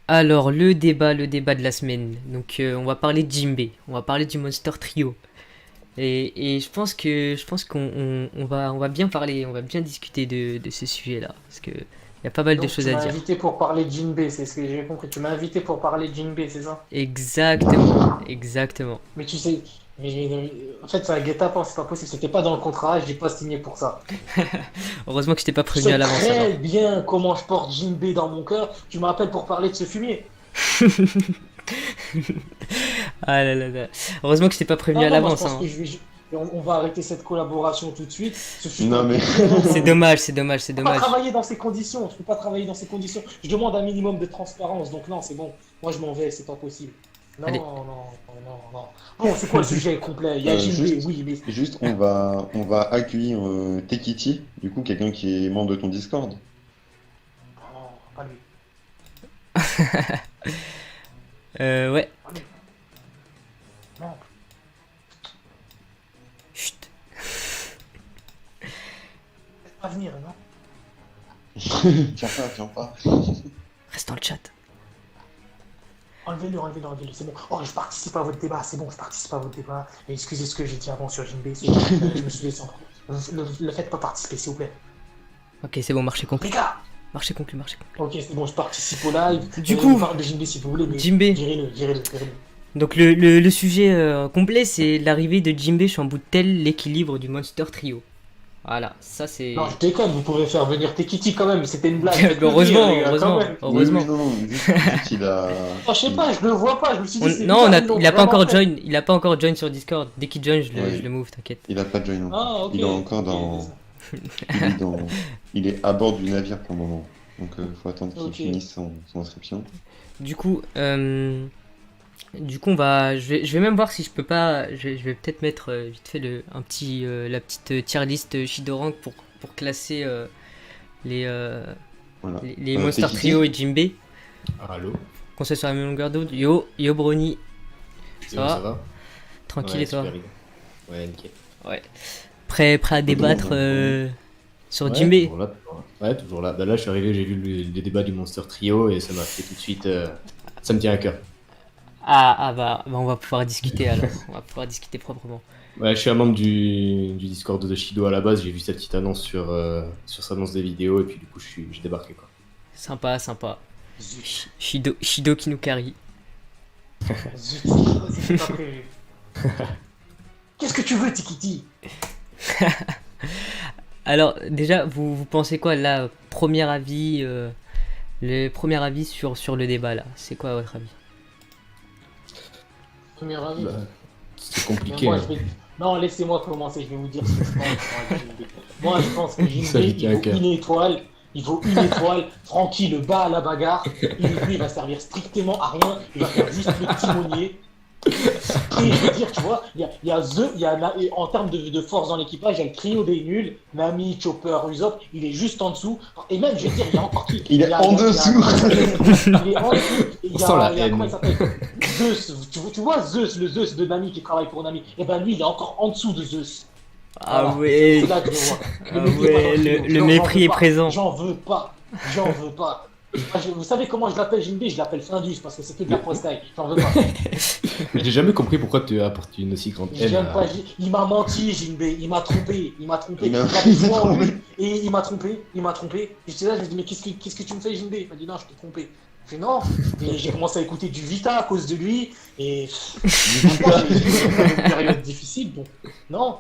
Alors, le débat de la semaine. Donc, on va parler de Jinbei. On va parler du Monster Trio. Et je pense qu'on on va bien parler, on va bien discuter de ce sujet-là. Parce que il y a pas mal de Donc choses tu à m'as dire. invité pour parler de Jinbei, c'est ce que j'ai compris. Tu m'as invité pour parler de Jinbei, c'est ça? Exactement, exactement. Mais tu sais, en fait c'est un guet-apens, c'est pas possible. C'était pas dans le contrat, j'ai pas signé pour ça. Heureusement que je t'ai pas Tu prévenu à sais l'avance alors. très bien comment je porte Jinbei dans mon cœur. Tu m'appelles pour parler de ce fumier. Ah là là là. Heureusement que je t'ai pas prévenu Non, à non, moi je l'avance, pense hein. que on va arrêter cette collaboration tout de suite. Ce fut Non un mais plaisir C'est de. dommage, c'est dommage, c'est Je peux pas dommage. travailler dans ces conditions. Je peux pas travailler dans ces conditions. Je demande un minimum de transparence. Donc non, c'est bon. Moi je m'en vais, c'est pas possible. Non, Allez, non, non, non. Bon, c'est quoi le sujet complet? Il y a Jinbei, juste, oui, mais juste on va accueillir Tekiti, du coup quelqu'un qui est membre de ton Discord. non, pas lui. ouais. Pas lui. Non, Chut, laisse pas venir, non. Viens pas. reste dans le chat. Enlevez-le, enlevez-le, enlevez-le. C'est bon. Oh, je participe à votre débat. C'est bon, je participe à votre débat. Et excusez ce que j'ai dit avant sur Jinbei. Je me suis laissé en. Le faites pas participer, s'il vous plaît. Ok, c'est bon, marché Les conclu. gars! Marché conclu, marché conclu. Ok, c'est bon, je participe au live. Du On coup, parle de Jinbei si vous voulez, mais Jinbei. virez-le, virez-le, virez-le. Donc le sujet complet, c'est l'arrivée de Jinbei Chambout-tel, l'équilibre du Monster Trio. Voilà, ça Non, c'est... je déconne, vous pouvez faire venir Tekiti quand même. C'était une blague. Mais Faites-le venir, heureusement, les gars, quand heureusement, même. Oui, oui, heureusement. non, non, juste il a. Oh, je sais il- pas, je le vois pas. Je me suis dit, c'est Non, bizarre, ils l'ont il a pas vraiment encore fait. join, il a pas encore join sur Discord. Dès qu'il join, je ouais, le move, t'inquiète. il a pas de join encore. Ah, ok. Il est encore Ok, dans. Il est dans. Il est à bord du navire pour le moment. Donc faut attendre qu'il ok. finisse son inscription. Du coup, je vais même voir si je peux pas, je vais peut-être mettre vite fait la petite tier list Shadowrank pour classer les, euh, Voilà. les Monster Trio Tekiti? et Jinbei. Allô? Conseil sur la même longueur d'onde. Yo Brony, ça Ça va? va? Tranquille Ouais, et toi? super, les gars. Ouais, nickel. Ouais. Prêt à débattre sur Ouais, Jinbei? toujours là, toujours là. Ouais, toujours là. Bah là, je suis arrivé, j'ai vu le débat du Monster Trio et ça m'a fait tout de suite. Ça me tient à cœur. Bah, on va pouvoir discuter alors. On va pouvoir discuter proprement. Ouais, je suis un membre du Discord de Shido à la base. J'ai vu cette petite annonce sur sa annonce des vidéos et puis du coup, j'ai débarqué quoi. Sympa, sympa. Zut, Shido qui nous carry. zut, c'était pas prévu. Qu'est-ce que tu veux, Tikiti? Alors, déjà, vous pensez quoi là? Le premier avis sur le débat là. C'est quoi votre avis? Premier avis. Bah, c'est Mais compliqué. moi, Hein. je vais. Non, laissez-moi commencer, je vais vous dire ce que je pense sur Jinbei. Moi, je pense que Ça Jinbei, lui il tient à vaut cœur. une étoile. Il vaut une étoile. Francky le bat à la bagarre. Lui, il va servir strictement à rien. Il va faire juste le timonier. Et je veux dire, tu vois, et en termes de force dans l'équipage, il y a le trio des nuls, Nami, Chopper, Usopp, il est juste en dessous. Et même, je veux dire, il y a encore qui? Il est en dessous. Il est en dessous. On sent la haine. Comment il s'appelle? Zeus. Tu vois Zeus, le Zeus de Nami qui travaille pour Nami. Et ben lui, il est encore en dessous de Zeus. Ah Voilà. ouais, C'est là que je vois. ah Ne mettez pas dans ouais, trio. le J'en mépris veux est pas. présent. J'en veux pas. J'en veux pas. Vous savez comment je l'appelle Jinbei? Je l'appelle Findus parce que c'est que de la postaille. J'en veux pas. Mais j'ai jamais compris pourquoi tu apportes une aussi grande haine J'aime à... pas. Il m'a menti, Jinbei. Il m'a trompé. Il m'a trompé. Il m'a- Il avait il m'a foi en trompé. lui. Et il m'a trompé. Il m'a trompé. J'étais là, je me dis, mais qu'est-ce que tu me fais, Jinbei? Il m'a dit, non, je t'ai trompé. Je fais non. Et j'ai commencé à écouter du Vita à cause de lui. Et franchement, j'ai eu une période difficile. Donc, non.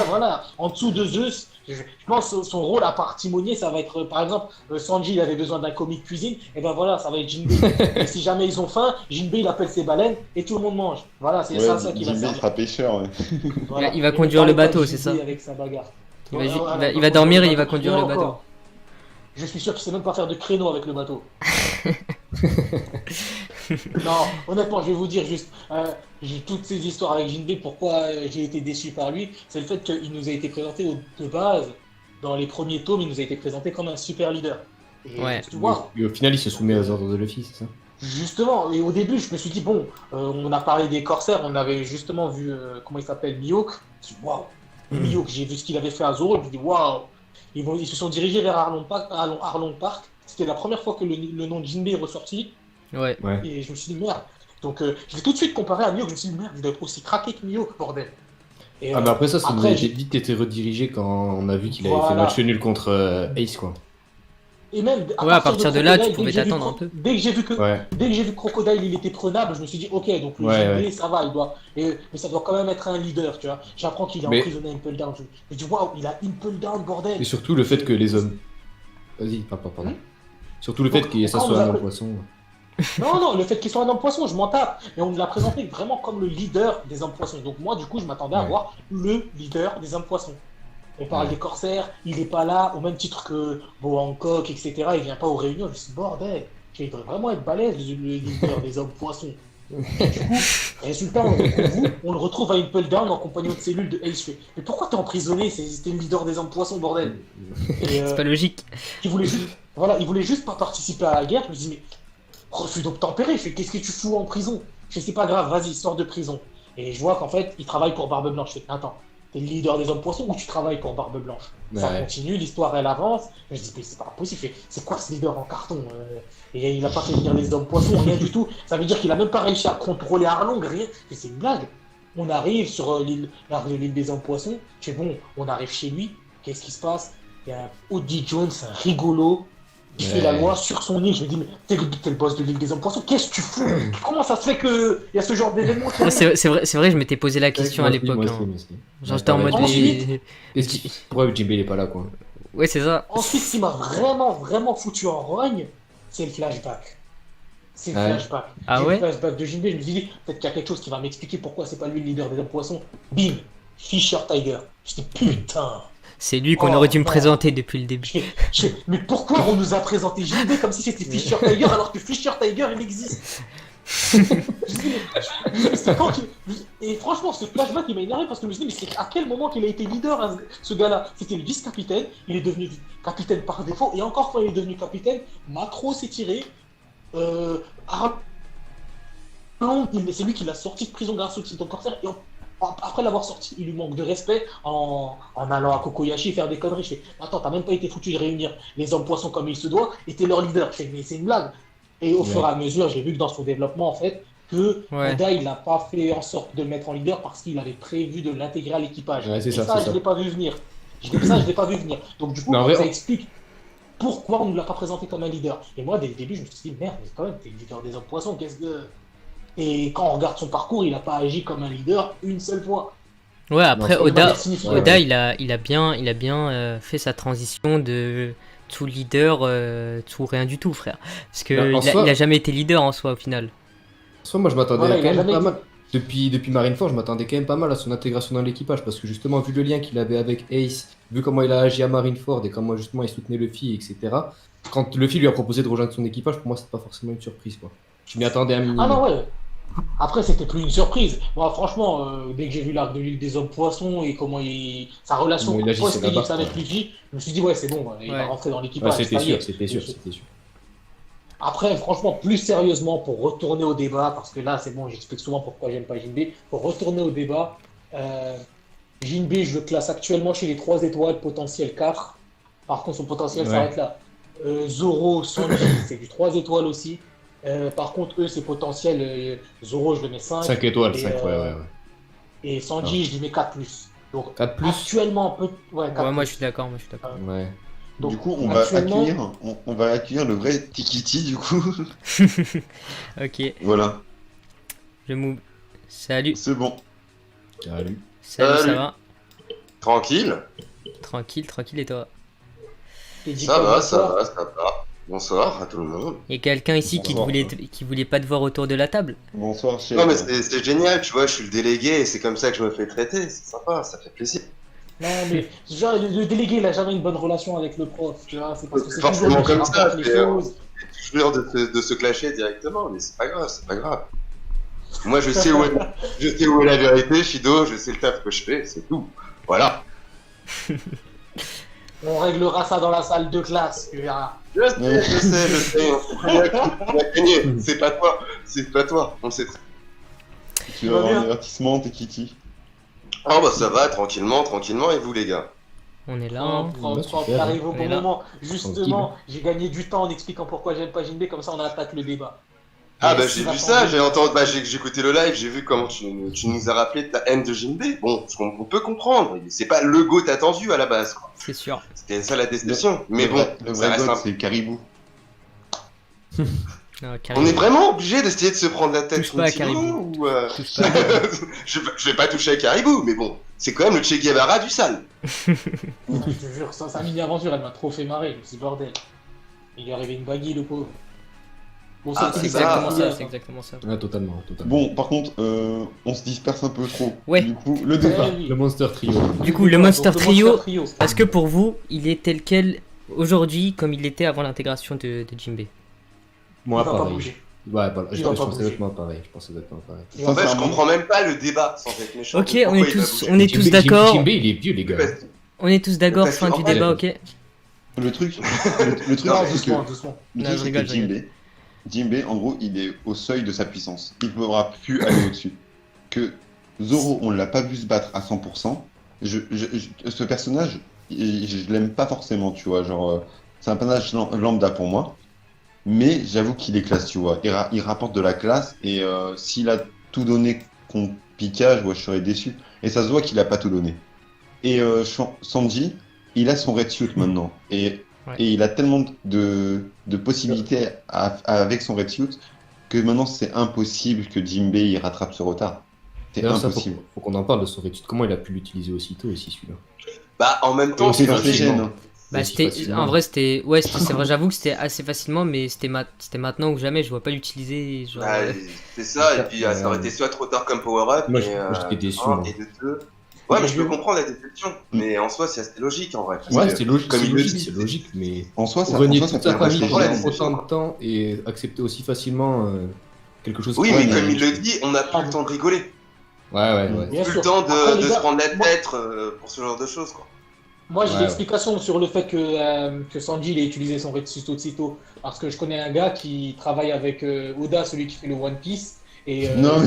Voilà. En dessous de Zeus, je pense que son rôle à part timonier, ça va être, par exemple, Sanji il avait besoin d'un commis de cuisine. Et ben voilà, ça va être Jinbei. Et si jamais ils ont faim, Jinbei il appelle ses baleines et tout le monde mange. Voilà, c'est Ouais, ça qui va Jinbei servir. sera pêcheur. Ouais. Voilà. Il va Et ne conduire le parlez pas bateau, de c'est Jinbei ça? avec sa bagarre. Il va dormir et il va Et conduire le bateau. encore, je suis sûr qu'il sait même pas faire de créneau avec le bateau. Non, honnêtement, je vais vous dire juste, j'ai toutes ces histoires avec Jinbei, pourquoi j'ai été déçu par lui, c'est le fait qu'il nous a été présenté de base, dans les premiers tomes, il nous a été présenté comme un super leader. Et Ouais. tu vois, Et au final, il se soumet aux ordres de Luffy, c'est ça? justement, et au début, je me suis dit, bon, on a parlé des corsaires, on avait justement vu, comment il s'appelle, Mihawk. Je me suis dit, waouh, Mihawk, j'ai vu ce qu'il avait fait à Zoro, je me suis dit, waouh, ils se sont dirigés vers Arlong Park, c'était la première fois que le nom de Jinbei est ressorti. Ouais. Ouais. Et je me suis dit, merde. Donc, je l'ai tout de suite comparé à Mio, je me suis dit, merde, il doit être aussi craqué que Mio, bordel. Et, Ah, mais après ça, après, j'ai vite été redirigé quand on a vu qu'il avait fait Voilà. match nul contre Ace, quoi. et même Ouais, à partir de là, tu Crocodile, pouvais t'attendre un peu. dès que j'ai vu que Ouais. Dès que j'ai vu que Crocodile il était prenable, je me suis dit ok, donc le Ouais, JB ouais. ça va, mais ça doit quand même être un leader, tu vois. J'apprends qu'il est Mais- emprisonné à Impel Down. Je me dis waouh, il a Impel Down, bordel. Et surtout le fait que les hommes. Vas-y, pardon. Hmm Surtout le fait Donc, que ça quand soit on un nous a- homme poisson. Non, le fait qu'il soit un homme poisson, je m'en tape. Mais on nous l'a présenté vraiment comme le leader des hommes poissons. Donc moi, du coup, je m'attendais à Ouais. voir le leader des hommes poissons. On parle Ouais. des corsaires, il est pas là, au même titre que Bo Hancock, etc. Il vient pas aux réunions. Je me suis dit, bordel, il devrait vraiment être balèze, le leader des hommes poissons. Du coup, résultat, on le retrouve à Impel Down en compagnon de cellule de Ace. Je fais, mais pourquoi t'es emprisonné? C'était le leader des hommes poissons, bordel. Et, C'est pas logique. il voulait juste pas participer à la guerre. Je me dis, mais refus d'obtempérer. Je fais, qu'est-ce que tu fous en prison? Je fais, c'est pas grave, vas-y, sors de prison. Et je vois qu'en fait, il travaille pour Barbe Blanche. Je fais, attends, t'es le leader des hommes poissons ou tu travailles pour Barbe Blanche? Ça Ouais. continue, l'histoire elle avance. Je dis, mais c'est pas possible. Je fais, c'est quoi ce leader en carton? Et il a pas fait venir les hommes poissons, rien du tout. Ça veut dire qu'il a même pas réussi à contrôler Arlong, rien. Et c'est une blague. On arrive sur l'île des hommes poissons. Je fais, bon, on arrive chez lui. Qu'est-ce qui se passe? Il y a Odie Jones, un rigolo, qui fait la Ouais. loi sur son île. Je me dis, mais t'es le boss de l'île des hommes poissons, qu'est-ce que tu fous? Comment ça se fait qu'il y a ce genre d'événement? Ouais, c'est vrai, je m'étais posé la question à l'époque. Moi hein. aussi. Genre, j'étais en mode. Ensuite- Pourquoi JB il est pas là, quoi? Ouais, c'est ça. Ensuite, ce qui m'a vraiment foutu en rogne, c'est le flashback. C'est le Ouais. flashback. Ah J'ai ouais le flashback de Jinbei, je me suis dit, peut-être qu'il y a quelque chose qui va m'expliquer pourquoi c'est pas lui le leader des hommes poissons. Bim, Fisher Tiger. Je dis, putain. C'est lui qu'on Oh, aurait dû me non. présenter depuis le début. Mais pourquoi on nous a présenté Jinbei comme si c'était Fisher Tiger alors que Fisher Tiger il existe? C'est quand Et franchement, ce flashback il m'a énervé parce que je me suis dit, mais c'est à quel moment qu'il a été leader hein, ce gars-là? C'était le vice-capitaine, il est devenu capitaine par défaut, et encore quand il est devenu capitaine, Macro s'est tiré. C'est lui qui l'a sorti de prison grâce au titre de corsaire, et après l'avoir sorti, il lui manque de respect en allant à Kokoyashi faire des conneries. Je fais, attends, t'as même pas été foutu de réunir les hommes poissons comme il se doit, et t'es leur leader. Je fais, mais c'est une blague. Et au fur et à mesure, j'ai vu que dans son développement, en fait, que Ouais. Oda, il n'a pas fait en sorte de le mettre en leader parce qu'il avait prévu de l'intégrer à l'équipage. Ouais, c'est Et ça, ça, c'est je ça. l'ai pas vu venir. Je l'ai pas vu venir. Donc du coup, Mais en vrai, ça explique pourquoi on ne l'a pas présenté comme un leader. Et moi, dès le début, je me suis dit, merde, mais quand même, t'es le leader des hommes poissons, qu'est-ce que... Et quand on regarde son parcours, il n'a pas agi comme un leader une seule fois. Ouais, après, Non, c'est Oda, pas significatif. Ouais, Oda ouais. il a bien fait sa transition de tout leader, tout rien du tout, frère. Parce que Bah, en soi- il a jamais été leader en soi, au final. Soit moi je m'attendais Voilà, il quand a même jamais pas été- mal. Depuis Marineford, je m'attendais quand même pas mal à son intégration dans l'équipage parce que justement, vu le lien qu'il avait avec Ace, vu comment il a agi à Marineford et comment justement il soutenait Luffy, etc. Quand Luffy lui a proposé de rejoindre son équipage, pour moi, c'était pas forcément une surprise, quoi. Je m'y attendais un minimum. Ah non, ouais. Après, c'était plus une surprise. Moi, franchement, dès que j'ai vu l'arc de l'île des hommes poissons et sa relation Comment il agissait post-Ellipse là-bas, avec quoi. Luffy, je me suis dit, ouais, c'est bon, il Ouais. va rentrer dans Ouais, l'équipage. c'était ça y est. sûr, c'était sûr. Après, franchement, plus sérieusement, pour retourner au débat, parce que là, c'est bon, j'explique souvent pourquoi j'aime pas Jinbei. Pour retourner au débat, Jinbei, je le classe actuellement chez les 3 étoiles, potentiel 4. Par contre, son potentiel Ouais. s'arrête là. Zoro, Sanji, c'est du 3 étoiles aussi. Par contre, eux, c'est potentiel. Zoro, je le mets 5. 5 étoiles, Et, 5, ouais. Et Sanji, je lui mets 4+. Donc, 4 plus. actuellement, ouais, 4+. Ouais, moi je suis d'accord, Ouais. Donc, Du coup, on va actuellement- accueillir le vrai Tikiti, du coup. Ok, Voilà, je move. Salut, c'est bon. Salut. salut, ça Salut. va? Tranquille. Tranquille, et toi? Et dis Ça pas va, bonsoir. ça va. Bonsoir à tout le monde. Y a quelqu'un ici Bonsoir. qui voulait pas te voir autour de la table? Bonsoir, chef. Non mais c'est génial, tu vois, je suis le délégué et c'est comme ça que je me fais traiter. C'est sympa, ça fait plaisir. Non, mais genre, le délégué, il a jamais une bonne relation avec le prof, tu vois. C'est parce que c'est Forcément toujours lui qui comme ça, rapporte les mais, choses. Toujours de se clasher directement, mais c'est pas grave, c'est pas grave. Moi je sais où est la vérité, Shido, je sais le taf que je fais, c'est tout. Voilà. On réglera ça dans la salle de classe, tu verras. Je sais. On a gagné. C'est pas toi, on sait. Tu va vas avoir bien un avertissement, Tikiti. Oh bah ça va, tranquillement, et vous les gars? On est là, hein. Ouais, super. T'arrives au On est bon là. moment. Justement, j'ai gagné du temps en expliquant pourquoi j'aime pas Jinbei, comme ça on attaque le débat. Ah Et bah s'il j'ai va vu ça, changer- j'ai entendu, bah, j'ai écouté le live, j'ai vu comment tu nous as rappelé de ta haine de Jinbei. Bon, on peut comprendre, c'est pas le GOAT attendu à la base, quoi. C'est sûr. C'était ça la déception. Mais le bon, vrai, le ça vrai reste god, un... c'est Caribou. Non, On carrément. est vraiment obligé d'essayer de se prendre la tête Touche pas à contre Caribou Caribou. ou Touche pas. je vais pas toucher à Caribou, mais bon, c'est quand même le Che Guevara du sale. Je te jure, sa mini-aventure, elle m'a trop fait marrer, ce bordel. Il lui est arrivé une baguille, le pauvre. Bon, Ah, C'est c'est exactement ça. ça, c'est exactement ça. Ouais, totalement, totalement. Bon, par contre, on se disperse un peu trop. Ouais. Du coup, le débat. oui. Le Monster Trio. Du coup, le Monster Donc, Trio, Trio. est-ce que pour vous, il est tel quel aujourd'hui comme il était avant l'intégration de Jinbei? Moi, Il va pas pareil. bouger. Ouais, voilà, Il je va pense pas bouger. exactement pareil. Je pense exactement pareil. En fait, je Sincèrement, comprends même pas le débat, sans être méchant. Ok, de on pourquoi est il va tous, bouger. on est tous Jinbei- d'accord. Jinbei, il est vieux, les gars. Parce- On est tous d'accord, Parce fin qu'en du fait- débat, ok? le truc, le truc, Non, c'est Doucement, que doucement. le Non, truc, je c'est rigole, que je rigole. Jinbei, en gros, il est au seuil de sa puissance. Il ne pourra plus aller au-dessus. Que Zoro, on ne l'a pas vu se battre à 100%. Ce personnage, je l'aime pas forcément, tu vois. Genre, c'est un personnage lambda pour moi. Mais j'avoue qu'il est classe, tu vois. Il rapporte de la classe et s'il a tout donné contre Pika, je serais déçu. Et ça se voit qu'il a pas tout donné. Et Sanji, il a son red suit maintenant. Ouais. Et il a tellement de possibilités avec son red suit que maintenant c'est impossible que Jinbei il rattrape ce retard. C'est D'ailleurs, ça, impossible. faut qu'on en parle de son rétude. Comment il a pu l'utiliser aussitôt aussi, celui-là? Bah, en même temps, C'est c'est dans ses logique. gènes. Hein. Bah, Aussi c'était, facilement. en vrai, c'était, ouais, c'est vrai, j'avoue que c'était assez facilement, mais c'était maintenant ou jamais, je vois pas l'utiliser, genre, Bah, c'est ça, et puis Ouais. ça aurait été soit trop tard comme power-up, Moi, mais, j'étais déçu, un, moi. et de deux. Ouais, mais je peux comprendre la déception, mais en soi, c'est assez logique en vrai. Parce Ouais, que, c'est logique, comme c'est il le logique, dit, c'est logique, mais En soi, ça, renier en soi, toute ça sa peut famille rester Ouais, pendant gênant. c'est autant de temps et accepter aussi facilement quelque chose. Oui, Ouais, mais mais- comme il le dit, on n'a plus le temps de rigoler. Ouais. Bien Plus sûr. le temps Après, de les se gars, prendre la moi- tête pour ce genre de choses, quoi. Moi, j'ai Ouais, l'explication sur le fait que Sanji il ait utilisé son Red Suit aussitôt. Parce que je connais un gars qui travaille avec Oda, celui qui fait le One Piece. Et, Non, non,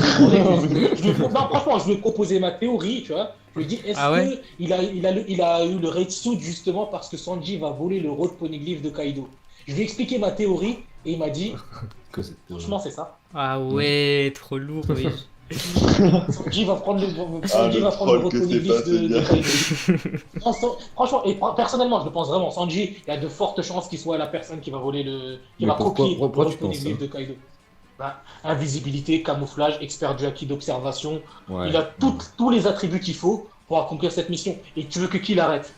franchement, je lui ai proposé ma théorie, tu vois. Je lui ai dit, est-ce Ah ouais qu'il a eu le Red Suit justement parce que Sanji va voler le Road Poneglyph de Kaido. Je lui ai expliqué ma théorie et il m'a dit, Que c'est- franchement, c'est ça. ah ouais, trop lourd, oui. Sanji va prendre le, Ah, Sanji le va prendre le troll Road que c'est Poneglyph pas, ce de gars. Kaido. Non, franchement, et personnellement, je le pense vraiment. Sanji, il y a de fortes chances qu'il soit la personne qui va voler qui Mais va pourquoi- copier pourquoi le tu penses Poneglyph ça de Kaido. Bah, invisibilité, camouflage, expert du acquis d'observation. Ouais. Il a tous les attributs qu'il faut pour accomplir cette mission. Et tu veux que qui l'arrête?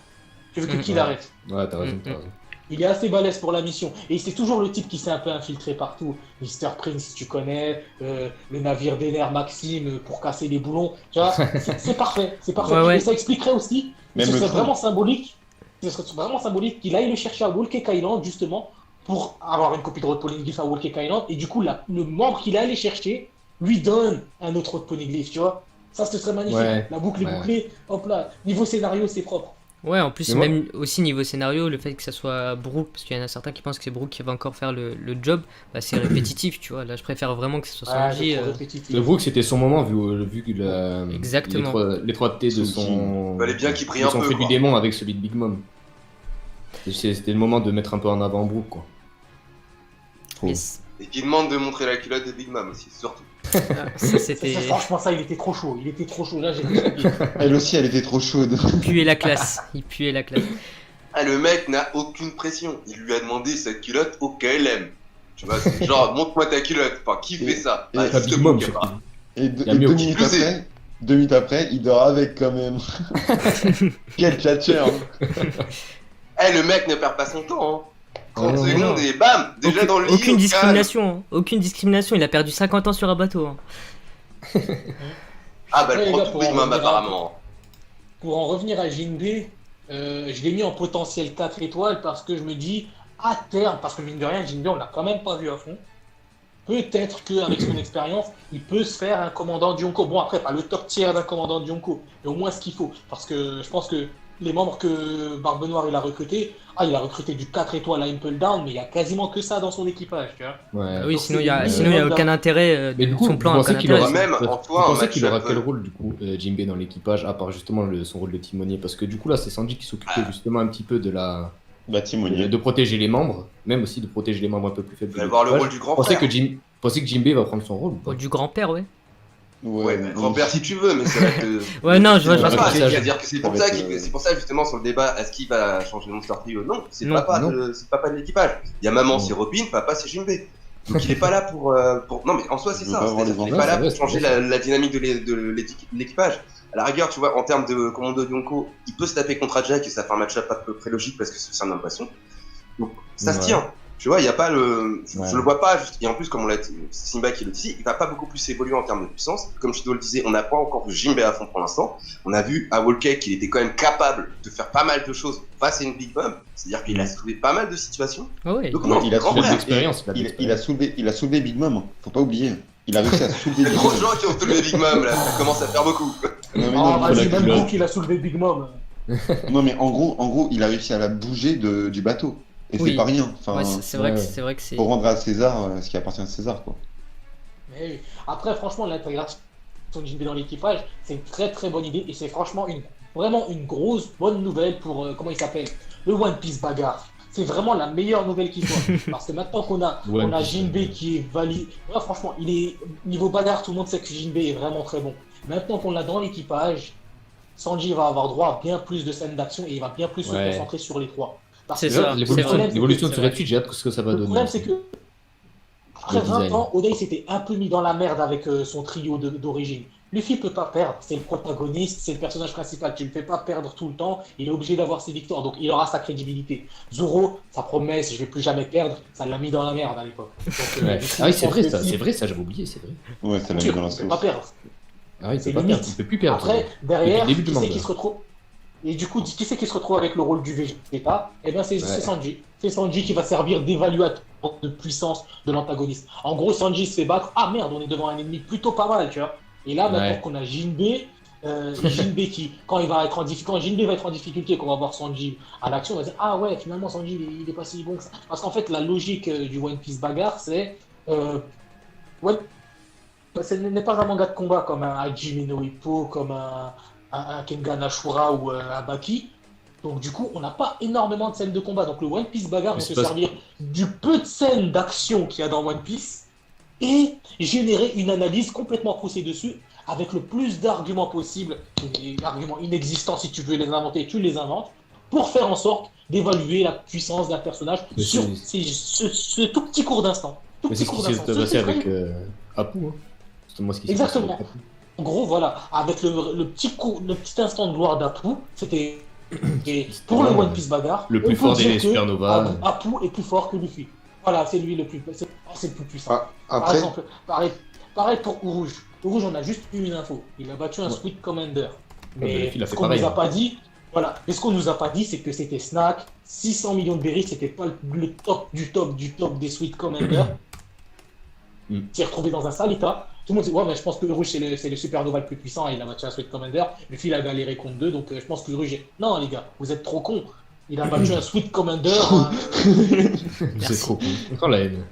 Tu veux que qui Ouais. l'arrête? Ouais, t'as raison, t'as raison. Il est assez balèze pour la mission. Et c'est toujours le type qui s'est un peu infiltré partout. Mr. Prince, tu connais, le navire des nerfs Maxime pour casser les boulons. Tu vois, c'est parfait. C'est parfait. Ouais, ouais. Et ça expliquerait aussi, Même ce le serait troll. vraiment symbolique. Ce serait vraiment symbolique qu'il aille le chercher à Whole Cake Island, justement, pour avoir une copie de Road Poneglyph à Whole Cake Island. Et du coup, le membre qu'il est allé chercher lui donne un autre Road Poneglyph, tu vois. Ça, ce serait magnifique. Ouais. La boucle est Ouais. bouclée. Hop là. Niveau scénario, c'est propre. Ouais, en plus, Mais moi- même aussi niveau scénario, le fait que ça soit Brook, parce qu'il y en a certains qui pensent que c'est Brook qui va encore faire le job, bah, c'est répétitif, tu vois. Là, je préfère vraiment que ce soit Ouais, Sanji. c'est trop répétitif. Le Brook, c'était son moment vu que Exactement. l'étroiteté de son. Fallait bien qu'il brille de un son peu, fait quoi. du démon avec celui de Big Mom. C'était le moment de mettre un peu en avant Brook, quoi. Yes. Et qui demande de montrer la culotte de Big Mom aussi, surtout. Ah, ça, c'était Franchement, ça, il était trop chaud. Il était trop chaud. Là, j'ai Elle aussi, elle était trop chaude. il puait la classe. Il puait la classe. Ah, le mec n'a aucune pression. Il lui a demandé sa culotte au KLM. Tu vois, c'est genre, montre-moi ta culotte. Enfin, qui fait ça? et- Ah, Pas juste Big Mom, Brook, surtout. apparemment. Et, Il y a mieux deux aussi. minutes après, 2 minutes après, il dort avec quand même. Quel catcheur. Eh, le mec ne perd pas son temps, hein. 30 non, secondes et bam, déjà Aucune, dans le lit. aucune au discrimination. Hein. Aucune discrimination. Il a perdu 50 ans sur un bateau. Hein. calme. Ah, bah, Ouais, le les prend gars, tout pour Big en Mom, revenir à- apparemment. Pour en revenir à Jinbei, je l'ai mis en potentiel 4 étoiles parce que je me dis, à terme, parce que mine de rien, Jinbei, on l'a quand même pas vu à fond. Peut-être qu'avec son expérience, il peut se faire un commandant du Yonko. Bon, après, pas le top tier d'un commandant du Yonko, mais au moins ce qu'il faut. Parce que je pense que les membres que Barbe Noire il a recrutés, il a recruté du 4 étoiles à Impel Down, mais il y a quasiment que ça dans son équipage, tu vois. Ouais. Ah oui, donc sinon il y a, c'est- sinon, il y a aucun intérêt. Mais du coup, son vous plan a pensez aucun qu'il intérêt. aura, Même, en toi, vous en pensez qu'il aura match-up, quel rôle du coup, Jinbei dans l'équipage, à part justement son rôle de timonier? Parce que du coup là, c'est Sanji qui s'occupait justement un petit peu Bah, timonier. de protéger les membres, même aussi de protéger les membres un peu plus faibles. Il va de avoir le l'équipage. rôle du grand Vous pensez frère. que pensez que Jinbei va prendre son rôle ou pas? Du grand-père, ouais. Ouais, bah, grand-père si tu veux, mais c'est vrai que. Ouais, non, je vois, Je sais pas, que c'est-à-dire que c'est pour ça ça, va être, c'est pour ça justement sur le débat, est-ce qu'il va changer le Monster Trio? Non, c'est Non, papa, non. c'est papa de l'équipage. Il y a maman, Non. c'est Robin, papa, c'est Jinbei. Donc il est pas là pour. Non, mais en soi, c'est Il veut ça. pas avoir C'est-à-dire les qu'il est enfants. pas là Ouais, pour c'est changer vrai. la dynamique de l'équipage. À la rigueur, tu vois, en termes de commando de Yonko, il peut se taper contre Jack et ça fait un match-up à peu près logique parce que c'est un impression. Donc ça se Ouais. tient. Tu vois, il y a pas le. Ouais. Je le vois pas. Et en plus, comme on l'a dit, c'est Simba qui le dit, il va pas beaucoup plus évoluer en termes de puissance. Comme Shido le disait, on n'a pas encore vu Jinbei à fond pour l'instant. On a vu à Wall-Cake qu'il était quand même capable de faire pas mal de choses face à une Big Bomb. C'est-à-dire qu'il a soulevé pas mal de situations. Ouais. Donc Ouais, non, il a grand soulevé frère. l'expérience. Il a soulevé Big Mom, faut pas oublier. Il a réussi à soulever Il y a Big trop Mom. de gens qui ont soulevé Big Mom là, ça commence à faire beaucoup. Non, mais, Ah, non, vas-y, la même culotte. Brook, il a soulevé Big Mom. non, mais en gros, il a réussi à la bouger du bateau. Et Oui. c'est pas rien. Enfin, Ouais, c'est vrai, ouais. c'est vrai que c'est. faut rendre à César ce qui appartient à César, quoi. Mais oui. Après, franchement, l'intégration de Jinbei dans l'équipage, c'est une très très bonne idée et c'est franchement vraiment une grosse bonne nouvelle pour, comment il s'appelle, le One Piece bagarre. C'est vraiment la meilleure nouvelle qui soit. Parce que maintenant qu'on a, One on a Piece, Jinbei qui est valide. Ouais, franchement, niveau bagarre, tout le monde sait que Jinbei est vraiment très bon. Maintenant qu'on l'a dans l'équipage, Sanji va avoir droit à bien plus de scènes d'action et il va bien plus se Ouais. concentrer sur les trois. Parce C'est que ça, L'évolution de c'est ce vrai. Redfield, j'ai hâte de ce que ça va le donner. problème, c'est que après Le 20 design. ans, Oda il s'était un peu mis dans la merde avec son trio d'origine. Luffy peut pas perdre, c'est le protagoniste, c'est le personnage principal. Tu ne le fais pas perdre tout le temps, il est obligé d'avoir ses victoires, donc il aura sa crédibilité. Zoro, sa promesse, je vais plus jamais perdre, ça l'a mis dans la merde à l'époque. Donc, Ouais. du coup, Ah oui, je c'est pense vrai, que ça, si- c'est vrai, ça, j'avais oublié, c'est vrai. Ouais, ça l'a mis sûr, dans la il peut sauce. pas perdre. Ah oui, il C'est peut pas limite. perdre, il peut plus perdre. Après, derrière, Depuis le début du qui c'est manga. qui se retrouve Et du coup, qui c'est qui se retrouve avec le rôle du Vegeta? Eh bien, c'est Sanji. C'est Sanji qui va servir d'évaluateur de puissance de l'antagoniste. En gros, Sanji se fait battre. Ah merde, on est devant un ennemi plutôt pas mal, tu vois. Et là, maintenant Ouais. qu'on a Jinbei, Jinbei qui, quand Jinbei va être en difficulté, qu'on va voir Sanji à l'action, on va dire ah ouais, finalement Sanji il est pas si bon que ça. Parce qu'en fait, la logique du One Piece bagarre, c'est ce n'est pas un manga de combat comme un Hajime no Ippo, comme un Kengan Ashura ou un Baki. Donc du coup, on n'a pas énormément de scènes de combat. Donc le One Piece bagarre va Mais se c'est pas- servir du peu de scènes d'action qu'il y a dans One Piece et générer une analyse complètement poussée dessus avec le plus d'arguments possibles, et arguments inexistants si tu veux les inventer, tu les inventes, pour faire en sorte d'évaluer la puissance d'un personnage Mais sur c'est- ce tout petit court d'instant. Tout Mais c'est petit ce court qui s'est d'instant. passé avec Apu. Hein. C'est moi ce qui s'est passé Exactement. avec Apu. En gros, voilà, avec le petit instant de gloire d'Apu, c'était. Et pour le vraiment One Piece bagarre, le on plus peut fort des dire que Supernova. Apu est plus fort que Luffy. Voilà, c'est lui le plus. C'est le plus puissant. Ah, Par après, exemple, pareil pour Urouge. Urouge, on a juste eu une info. Il a battu un Ouais. Sweet Commander. mais Mais Luffy l'a ce fait qu'on pareil, nous a hein. pas dit, voilà. Mais ce qu'on nous a pas dit, c'est que c'était Snack, 600 millions de berries, c'était pas le top du top du top des Sweet Commander. Mm. Il s'est retrouvé dans un sale état. Tout le monde dit ouais, mais je pense que Rouge c'est le supernova le plus puissant et il a battu un Sweet Commander. Luffy il a galéré contre deux, donc je pense que Rouge est. Non les gars, vous êtes trop cons. Il a battu un Sweet Commander. C'est trop cool. Encore la haine.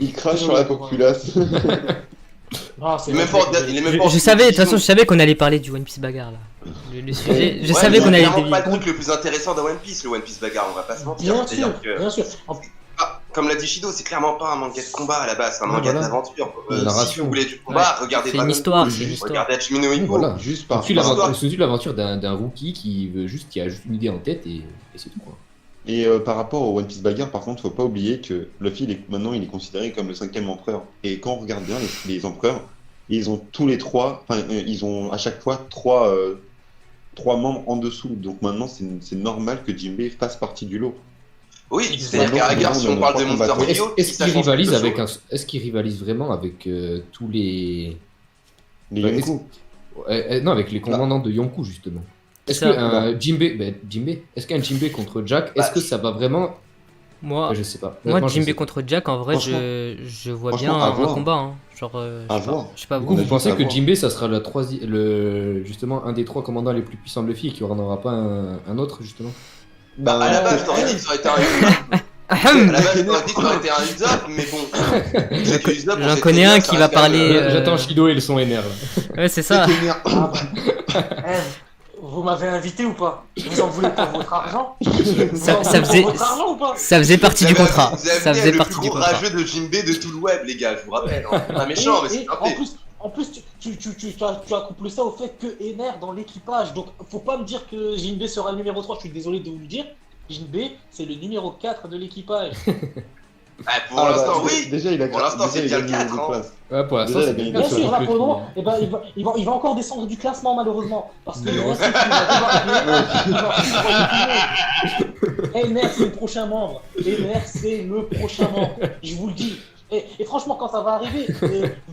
il crache sur la populace. Ah, c'est Il est même pas en- il est même pas en- Je savais, de toute façon, je savais qu'on allait parler du One Piece bagarre là. Le sujet, je Ouais, savais mais qu'on c'est allait clairement dévier. pas le truc le plus intéressant dans One Piece, le One Piece bagarre, on va pas se mentir. Bien C'est-à-dire sûr, que, bien sûr. comme l'a dit Shido, c'est clairement pas un manga de combat à la base, c'est un Ouais, manga voilà. d'aventure. Une Si narration. vous voulez du combat, Ouais. regardez C'est une Dragon histoire, Ball, c'est une histoire. regardez Hachime no Ippo. Voilà. Juste On par. suit l'histoire. l'aventure d'un rookie qui a juste une idée en tête et c'est tout. Quoi. Et par rapport au One Piece Bagarre, par contre, faut pas oublier que Luffy, maintenant, il est considéré comme le 5e empereur. Et quand on regarde bien les empereurs, ils ont tous les trois, enfin, ils ont à chaque fois trois membres en dessous. Donc maintenant, c'est normal que Jinbei fasse partie du lot. Oui, c'est-à-dire qu'à la rigueur, si on parle de Monster combattants. Trio, Est-ce si ça qu'il change rivalise quelque avec chose- est-ce qu'il rivalise vraiment avec tous les Les Ouais, Yonko. non, avec les commandants de Yonkou justement. Est-ce Ça, qu'un Jinbei, est-ce qu'un Jinbei contre Jack, est-ce Bah, que ça va vraiment Moi, Je sais pas. moi Honnêtement, je Jinbei sais pas. contre Jack, en vrai, Franchement- je vois bien franchement, à un voir. combat. Hein. Genre, À je sais pas- voir. je sais pas Du vous. coup, vous On a pensez juste que à voir. Jinbei, ça sera justement un des trois commandants les plus puissants de Luffy et qu'il n'y en aura pas un autre justement Bah, à la base, je t'aurais dit que ça aurait été un Usopp. À la base, je t'aurais dit que ça aurait été un Usopp, mais bon. J'ai que Usopp, on J'en sait connais très un bien, qui ça va reste quand même, parler, J'attends Shido et le son NR. là. Ouais, c'est ça. Ah, bah. Vous m'avez invité ou pas? Vous en voulez pour votre argent? Ça- Vous ça en voulez faisait- pour votre argent ou pas? Ça faisait partie du Vous avez- contrat. Vous avez Ça amené faisait le partie plus du gros contrat. rageux de Jinbe de tout le web, les gars, je vous rappelle. Hein. C'est pas méchant, mais c'est un fait. En plus, tu accouples ça au fait que Ener dans l'équipage. Donc, faut pas me dire que Jinbe sera le numéro 3. Je suis désolé de vous le dire. Jinbe, c'est le numéro 4 de l'équipage. Ah, pour l'instant, oui. Déjà, il a Pour l'instant, c'est déjà, bien il a le 4, gagné hein. des places. Ouais, pour l'instant, Déjà, c'est il a bien gagné Bien des sûr, là places. pour le moment, eh ben, il va encore descendre du classement malheureusement. Parce que le reste, il va Ener, c'est le prochain membre. Ener, c'est le prochain membre. Je vous le dis. Et franchement, quand ça va arriver,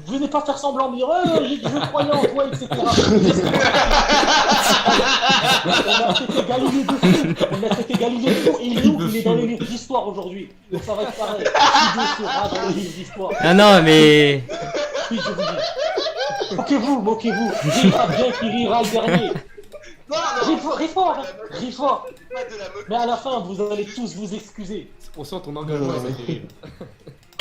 venez pas faire semblant de dire je croyais en toi, etc. On a fait Galilée de fou. On a fait Galilée de fou. Et il est dans les livres d'histoire aujourd'hui. Donc ça va être pareil. Chido sera dans les livres d'histoire. Ah non, mais. Oui, je vous dis. Moquez-vous. Rira bien qui rira le dernier. Non, Ris fort. pas de la moquerie. Mais à la fin, vous allez tous vous excuser. On sent ton engagement, ça fait rire.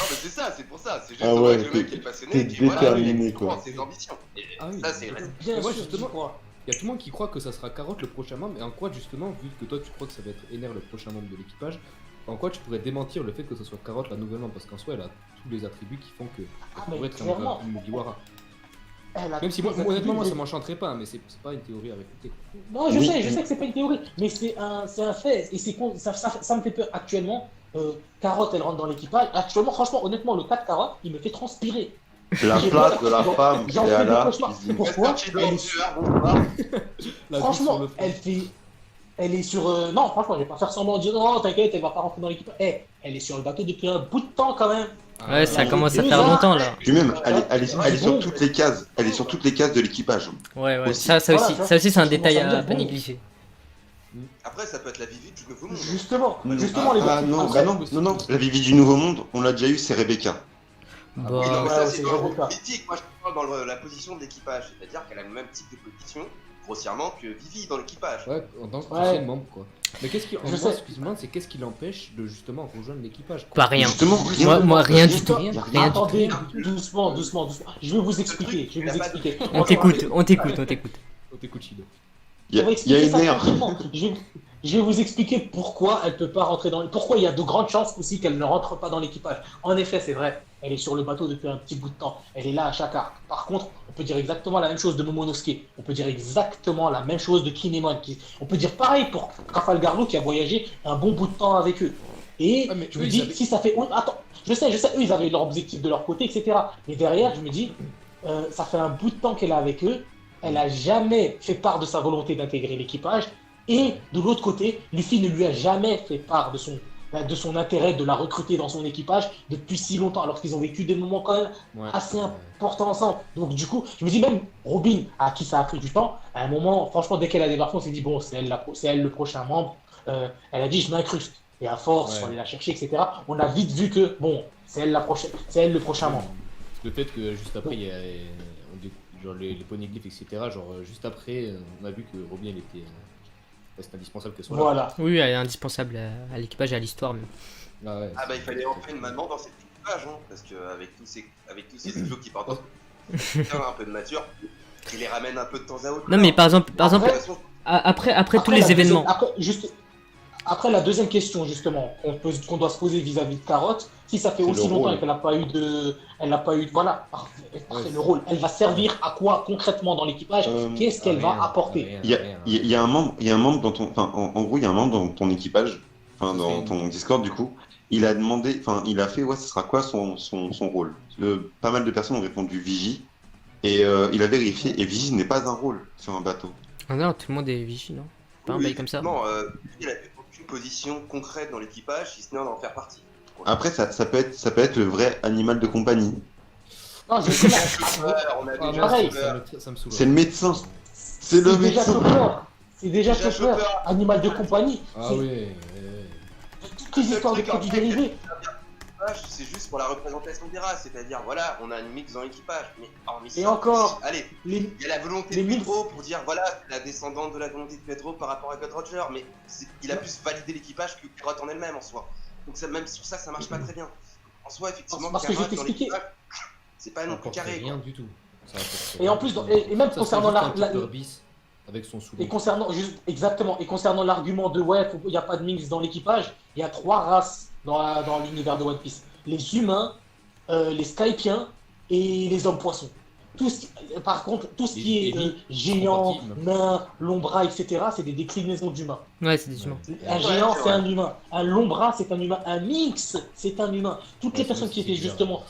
Non, mais c'est ça, c'est pour ça. C'est juste Ah on ouais, voit que le mec est passionné t'es et puis voilà, déterminé, il quoi. croit en ses ambitions. Et Ah oui. ça, c'est Bien Et moi, sûr, justement, j'y crois. Il y a tout le monde qui croit que ça sera Carotte le prochain membre, et en quoi justement, vu que toi tu crois que ça va être Ener le prochain membre de l'équipage, en quoi tu pourrais démentir le fait que ce soit Carotte la nouvelle membre, parce qu'en soi elle a tous les attributs qui font que Ah, elle mais pourrait être clairement. une Mugiwara. Elle a Même si tous moi, les honnêtement moi attributs, ça m'enchanterait pas, mais c'est pas une théorie à réfuter. Non, je Oui. sais que c'est pas une théorie, mais c'est un fait. Et ça me fait peur. Actuellement, Carotte, elle rentre dans l'équipage. Actuellement, franchement, honnêtement, le cas de Carotte, il me fait transpirer. La J'ai place peur. de la femme, J'en c'est fais à des la cauchemars. cuisine. Pourquoi? Elle est sur- Franchement, elle est sur. Non, franchement, je vais pas faire semblant de dire non, t'inquiète, elle va pas rentrer dans l'équipage. Elle est sur le bateau depuis un bout de temps quand même. Ouais, ça Ouais, commence à deux faire ans. longtemps là. Puis même, elle est sur bon. toutes les cases. Elle est sur toutes les cases de l'équipage. Ouais, ouais. Aussi. Ça Voilà, aussi, tu vois, ça aussi c'est un je détail commence à me à dire, pas bon. négliger. Après, ça peut être la Vivi du nouveau monde. Justement, les gars. Non, Après- non, la Vivi du Nouveau Monde, on l'a déjà eu, c'est Rebecca. Oui, non, Bah, mais Ouais, ça, ouais, c'est c'est dans le rôle Rebecca. politique. Moi, je parle dans la position de l'équipage. C'est-à-dire qu'elle a le même type de position, grossièrement, que Vivi dans l'équipage. Ouais, en tant que Ouais. prochaine membre quoi. Mais qu'est-ce qui, Je moi, sais. ce qui se demande, c'est qu'est-ce qui l'empêche de justement rejoindre l'équipage quoi. pas rien. Justement, Moi, rien du tout. Y a Rien du tout. Attendez, doucement. Je vais vous expliquer. On t'écoute, on t'écoute. Oh, t'écoutes Shido. Il On va y a expliquer une ça ère. tranquillement. Je vais vous expliquer pourquoi elle peut pas rentrer dans. Pourquoi il y a de grandes chances aussi qu'elle ne rentre pas dans l'équipage. En effet, c'est vrai. Elle est sur le bateau depuis un petit bout de temps. Elle est là à chaque arc. Par contre, on peut dire exactement la même chose de Momonosuke. On peut dire exactement la même chose de Kinemon. On peut dire pareil pour Trafalgar Law qui a voyagé un bon bout de temps avec eux. Et Ah, mais je eux, me ils dis, avaient- si ça fait. Attends, je sais, eux, ils avaient leurs objectifs de leur côté, etc. Mais derrière, je me dis, ça fait un bout de temps qu'elle est avec eux. Elle a jamais fait part de sa volonté d'intégrer l'équipage. Et de l'autre côté, Luffy ne lui a jamais fait part de son intérêt de la recruter dans son équipage depuis si longtemps, alors qu'ils ont vécu des moments quand même Ouais. assez importants ensemble. Donc du coup, je me dis même Robin, à qui ça a pris du temps, à un moment, franchement, dès qu'elle a débarqué, on s'est dit bon, c'est elle le prochain membre. Elle a dit je m'incruste. Et à force, Ouais. on allait la chercher, etc. On a vite vu que bon, c'est elle le prochain membre. Le fait que juste après, il y a genre les poneglyphes, etc. Genre juste après, on a vu que Robin elle était. C'est indispensable qu'elle soit là. Voilà. Oui, elle est indispensable à l'équipage et à l'histoire même. Ah ouais, Ah bah il fallait enfin une maman dans cet équipage, hein, parce qu'avec tous ces studios qui partent un peu de nature, ils les ramènent un peu de temps à autre. Non mais par exemple, De toute façon, après tous les la événements. Après la deuxième question justement qu'on doit se poser vis-à-vis de Carotte, si ça fait C'est aussi le longtemps rôle. et qu'elle n'a pas eu voilà, après Ouais, le rôle, elle va servir à quoi concrètement dans l'équipage? Qu'est-ce qu'elle va rien, apporter? rien, Il y a, rien. il y a un membre dans ton, enfin, en gros, il y a un membre dans ton équipage, enfin, Ça, dans c'est ton Discord du coup. Il a demandé, enfin, il a fait, ouais, ce sera quoi son rôle. Pas mal de personnes ont répondu Vigie, et il a vérifié, et Vigie n'est pas un rôle sur un bateau. Ah non, tout le monde est vigilant. Pas un oui, bail comme ça. effectivement, il avait aucune position concrète dans l'équipage, si ce n'est d'en faire partie. Après, ça peut être le vrai animal de compagnie. Non, justement, On a Ah, déjà moi, pareil. ça me saoule. C'est le médecin. C'est le c'est déjà médecin. Chopper. C'est déjà Déjà Chopper, Chopper. animal de compagnie. Ah C'est- ouais. Toutes les histoires de produits dérivés. L'équipage, c'est juste pour la représentation des races, c'est-à-dire voilà, on a une mix dans l'équipage, mais hormis Et ça, encore, allez, les, il y a la volonté les de mix. Pedro pour dire voilà, c'est la descendante de la volonté de Pedro par rapport à God Roger, mais il a plus validé l'équipage que Carotte en elle-même en soi. Donc ça, même sur ça, ça marche pas très bien. En soi, effectivement, Parce que je vais Carotte dans t'expliquer. l'équipage, c'est pas non plus Apporte carré. rien quoi. du tout. Ça apporte Et en plus, et même Ça, concernant c'est juste un la- tuteur bis. Avec son sous. Et concernant, exactement, et concernant l'argument de ouais, il n'y a pas de mix dans l'équipage, il y a 3 races dans l'univers de One Piece. Les humains, les Skypiens et les hommes poissons. Par contre, tout ce qui est géant, nain, lombra, etc., c'est des déclinaisons d'humains. Ouais, c'est des humains. Un géant, c'est un humain. Un lombra, c'est un humain. Un mix, c'est un humain. Toutes les personnes qui étaient justement...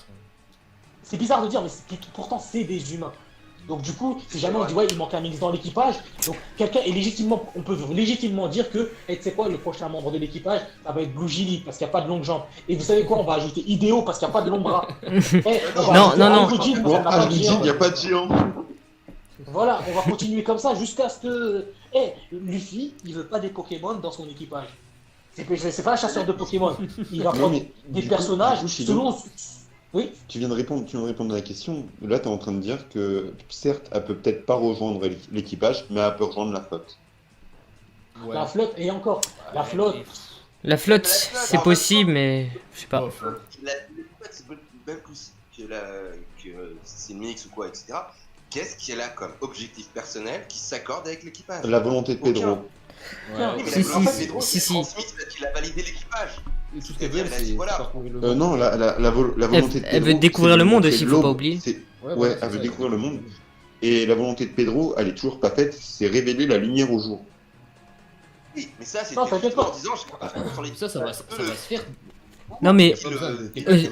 C'est bizarre de dire, mais pourtant, c'est des humains. Donc du coup, si jamais on dit ouais, il manque un mix dans l'équipage, donc quelqu'un est légitimement, on peut légitimement dire que, tu sais quoi, le prochain membre de l'équipage, ça va être Blue Gilly parce qu'il n'y a pas de longue jambe. Et vous savez quoi, on va ajouter Idéo parce qu'il n'y a pas de long bras. Non, Bon, il n'y a pas de géant. Voilà, on va continuer comme ça jusqu'à ce que... Luffy, il veut pas des Pokémon dans son équipage. C'est pas un chasseur de Pokémon. Il va prendre des personnages selon... Oui. Tu viens de répondre à la question. Là, tu es en train de dire que, certes, elle peut peut-être pas rejoindre l'équipage, mais elle peut rejoindre la flotte. Ouais. La flotte, et encore, la flotte. La flotte, c'est possible, mais je sais pas. La flotte, c'est même plus que c'est une mix ou quoi, etc. Qu'est-ce qu'elle a comme objectif personnel qui s'accorde avec l'équipage? La volonté de Pedro. Oui, mais Si, la volonté de Pedro, si. c'est transmise parce qu'il a validé l'équipage. Et tout ce qu'elle veut, c'est parcourir le monde. Non, la volonté de Pedro. Elle veut découvrir c'est le monde c'est aussi, faut l'aube. pas oublier. Ouais, elle veut découvrir le monde. Et la volonté de Pedro, elle est toujours pas faite, c'est révéler la lumière au jour. Oui, mais ça, c'est Non, t'inquiète pas. en disant, je crois pas sur les... Ça va se faire. Non mais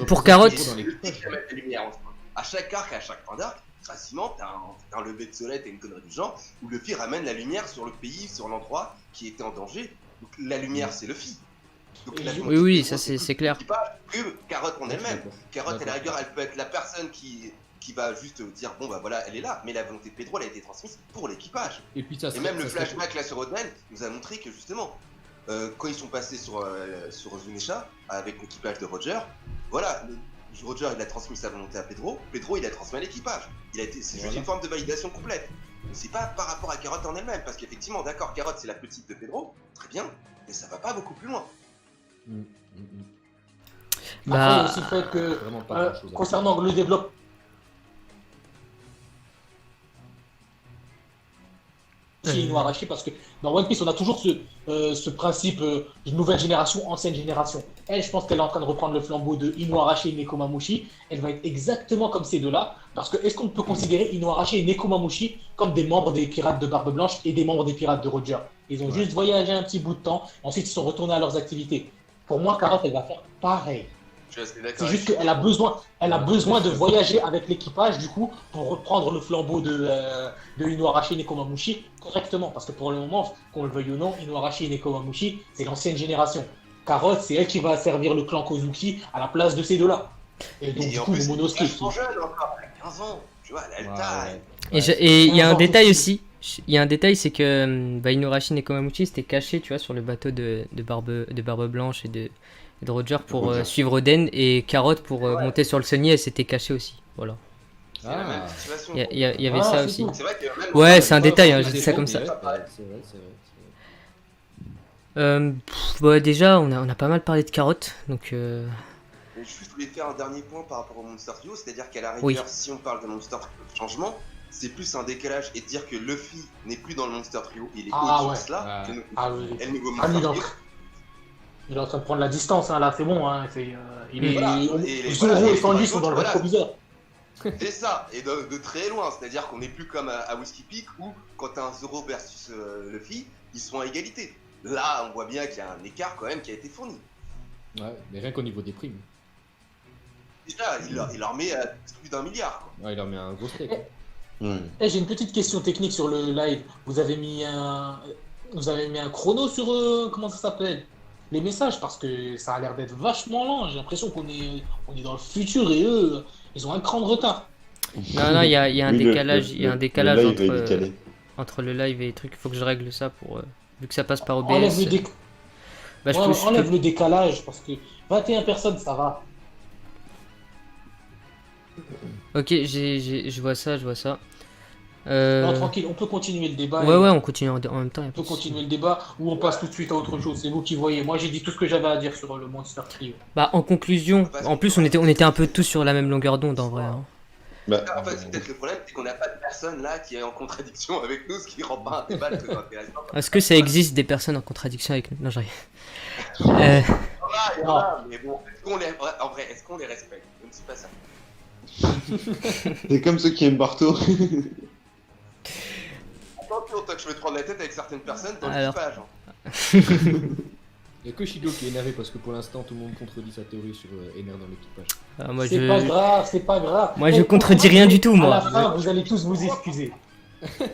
pour Carotte, La lumière, à chaque arc, à chaque fin d'arc, facilement, t'as un lever de soleil, t'as une connerie du genre, où Luffy ramène la lumière sur le pays, sur l'endroit qui était en danger. Donc la lumière, c'est Luffy. Donc, oui, ça c'est clair. Que Carotte en elle-même. Carotte, à la rigueur, elle peut être la personne qui va juste dire bon bah voilà, elle est là, mais la volonté de Pedro, elle a été transmise pour l'équipage. Et puis ça. Et même le flashback là sur Oden nous a montré que justement, quand ils sont passés sur Zunisha avec l'équipage de Roger, voilà, Roger il a transmis sa volonté à Pedro, Pedro il a transmis à l'équipage. C'est juste une forme de validation complète. C'est pas par rapport à Carotte en elle-même, parce qu'effectivement, d'accord, Carotte c'est la petite de Pedro, très bien, mais ça va pas beaucoup plus loin. Après, il y a aussi le fait que, concernant le développement, Inuarashi, parce que dans One Piece on a toujours ce principe nouvelle génération, ancienne génération. Elle, je pense qu'elle est en train de reprendre le flambeau de Inuarashi et Nekomamushi. Elle va être exactement comme ces deux-là, parce que est-ce qu'on peut considérer Inuarashi et Nekomamushi comme des membres des pirates de Barbe Blanche et des membres des pirates de Roger? Ils ont juste voyagé un petit bout de temps, ensuite ils sont retournés à leurs activités. Pour moi, Carotte, elle va faire pareil. C'est juste qu'elle a besoin de voyager avec l'équipage, du coup, pour reprendre le flambeau de Inuarashi et Nekomamushi correctement. Parce que pour le moment, qu'on le veuille ou non, Inuarashi et Nekomamushi, c'est l'ancienne génération. Carotte, c'est elle qui va servir le clan Kozuki à la place de ces deux-là. Et donc, du coup, Momonosuke. Ils sont jeunes encore, elle a 15 ans, tu vois, elle a le taille. Et il y a un détail aussi. Il y a un détail, c'est que Inuarashi et Nekomamushi s'étaient cachés, tu vois, sur le bateau de Barbe Blanche et de Roger pour suivre Oden, et Carotte pour monter sur le Saunier, elle s'était cachée aussi. Voilà. C'est la même situation. Il y avait ça aussi. C'est vrai que même Ouais, c'est un détail, hein, je dis ça comme ça. C'est vrai. Déjà, on a pas mal parlé de Carotte, donc. Je voulais faire un dernier point par rapport au Monster Trio, c'est-à-dire qu'à la rigueur, Oui. si on parle de Monster Trio changement, c'est plus un décalage et de dire que Luffy n'est plus dans le Monster Trio, il est au-dessus de cela, et le nouveau Monster Trio. Il est en train de prendre la distance, hein, là, c'est bon. Hein, il est. Voilà. Zoro et Sanji sont dans le rétroviseur. C'est ça, et de très loin, c'est-à-dire qu'on n'est plus comme à Whiskey Peak où, quand t'as un Zoro versus Luffy, ils sont à égalité. Là, on voit bien qu'il y a un écart quand même qui a été fourni. Ouais, mais rien qu'au niveau des primes. Déjà, il leur met à plus d'1 milliard. Quoi. Ouais, il leur met un gros steak. J'ai une petite question technique sur le live. Vous avez mis un chrono sur comment ça s'appelle? Les messages, parce que ça a l'air d'être vachement lent. J'ai l'impression qu'on est dans le futur et eux, ils ont un cran de retard. Non, il y a un décalage, il y a un décalage live entre le live et les trucs. Il faut que je règle ça pour vu que ça passe par OBS. Enlève le décalage, parce que 21 personnes, ça va. Ok, je vois ça. Non, tranquille, on peut continuer le débat. Ouais, on continue en même temps. On peut continuer le débat ou on passe tout de suite à autre chose. C'est vous qui voyez. Moi, j'ai dit tout ce que j'avais à dire sur le Monster Trio. Bah, en conclusion, en plus, on était un peu tous sur la même longueur d'onde en vrai. Hein. Bah, En fait, c'est peut-être le problème, c'est qu'on n'a pas de personne là qui est en contradiction avec nous, ce qui rend pas un débat très intéressant. Est-ce que ça existe des personnes en contradiction avec nous? Non, j'arrive. Il y en a, mais bon, en vrai, est-ce qu'on les respecte? Je ne suis pas ça. c'est comme ceux qui aiment Barto. Attention, toi que je vais te prendre la tête avec certaines personnes dans Alors. l'équipage. Il y a que Shido qui est énervé parce que pour l'instant tout le monde contredit sa théorie sur Ener dans l'équipage. Ah, moi, C'est pas grave, c'est pas grave. Moi, je contredis rien du tout, moi. À la fin, vous allez tous vous excuser.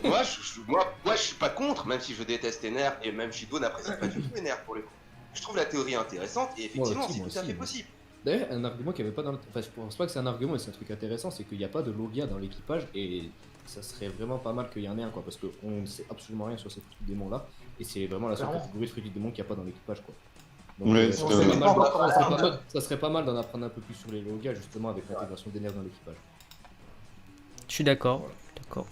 moi, je suis pas contre, même si je déteste Ener, et même Shido n'apprécie pas du tout Ener pour le coup. Je trouve la théorie intéressante, et effectivement, Moi c'est aussi, tout à fait moi. possible. D'ailleurs, un argument qu'il n'y avait pas dans le... Enfin, je pense pas que c'est un argument, mais c'est un truc intéressant, c'est qu'il n'y a pas de Logia dans l'équipage, et ça serait vraiment pas mal qu'il y en ait un, quoi, parce qu'on ne sait absolument rien sur ces petits démons-là, et c'est vraiment la seule Clairement. catégorie de fruits du démon qu'il n'y a pas dans l'équipage, quoi. Donc, Ouais, ça c'est serait vrai. pas mal Comment ça d'en- fonctionne. ça serait pas mal d'en apprendre un peu plus sur les Logia, justement, avec l'intégration d'Ener dans l'équipage. Je suis d'accord. D'accord.